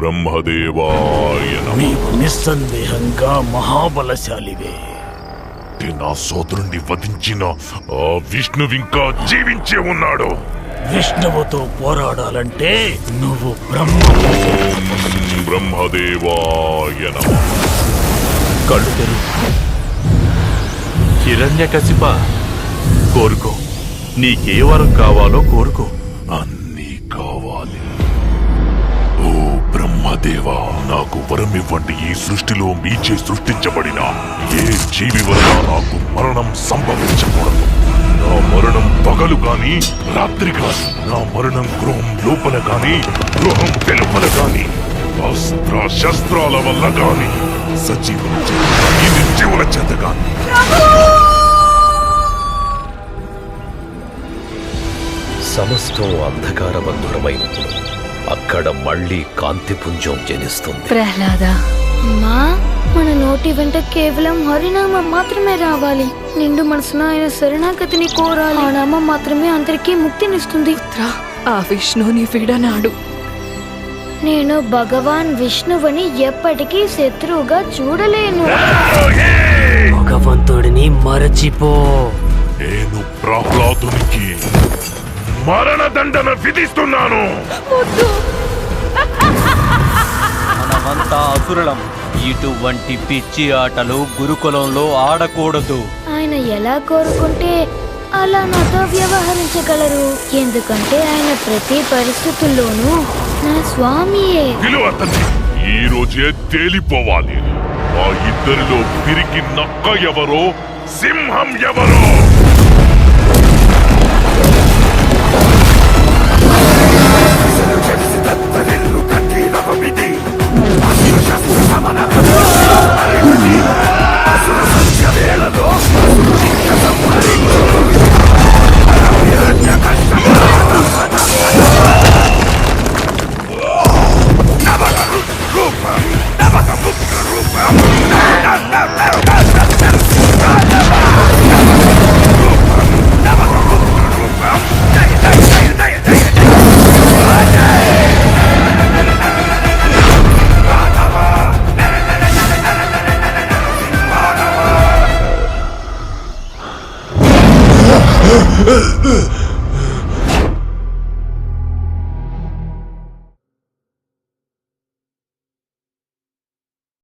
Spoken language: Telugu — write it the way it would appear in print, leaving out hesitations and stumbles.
బ్రహ్మదేవాయ నమః. నీవు నిస్సందేహంగా మహాబలశాలివే. నా సోదరుణ్ణి వధించిన ఆ విష్ణువింకా జీవించే ఉన్నాడు. విష్ణువుతో పోరాడాలంటే నువ్వు బ్రహ్మదేవాయ నమః. కళ్ళు తెరు. హిరణ్యకశిప, కోరుకో. నీకే వరం కావాలో కోరుకో. అన్నీ కావాలి. ఓ బ్రహ్మదేవా, నాకు వరం ఇవ్వండి. ఈ సృష్టిలో మీచే సృష్టించబడిన ఏ జీవి వల్ల నాకు మరణం సంభవించకూడదు. నా మరణం పగలు గాని రాత్రి కాని, నా మరణం గృహం లోపల గాని గృహం వెలుపల గాని, అస్త్ర శస్త్రాల వల్ల గాని, సజీవుల చేత గాని నిర్జీవుల చేత గాని. సమస్తం అంధకారబంధురమైనప్పుడు అక్కడ మళ్లీ కాంతిపుంజం జనిస్తుంది. ప్రహ్లాద, అమ్మా, మన నోటి వెంట కేవలం హరినామం మాత్రమే రావాలి. నిండు మనసున ఆయన శరణాగతిని కోరాలి. ఆ నామం మాత్రమే అందరికీ ముక్తినిస్తుంది. ఆ విష్ణుని విడనాడు. నేను భగవాన్ విష్ణువుని ఎప్పటికీ శత్రువుగా చూడలేను. భగవంతుడిని మరచిపో. నేను ప్రహ్లాదునికి మరణదండన విధిస్తున్నాను. మనమంతా అసురులం. ఇటువంటి పిచ్చి ఆటలు గురుకులంలో ఆడకూడదు. ఆయన ఎలా కోరుకుంటే అలా నాతో వ్యవహరించగలరు. ఎందుకంటే ఆయన ప్రతి పరిస్థితుల్లోనూ నా స్వామియే. విలువ అతన్ని ఈ రోజే తేలిపోవాలి. ఆ ఇద్దరిలో పిరికి నక్క ఎవరో, సింహం ఎవరో.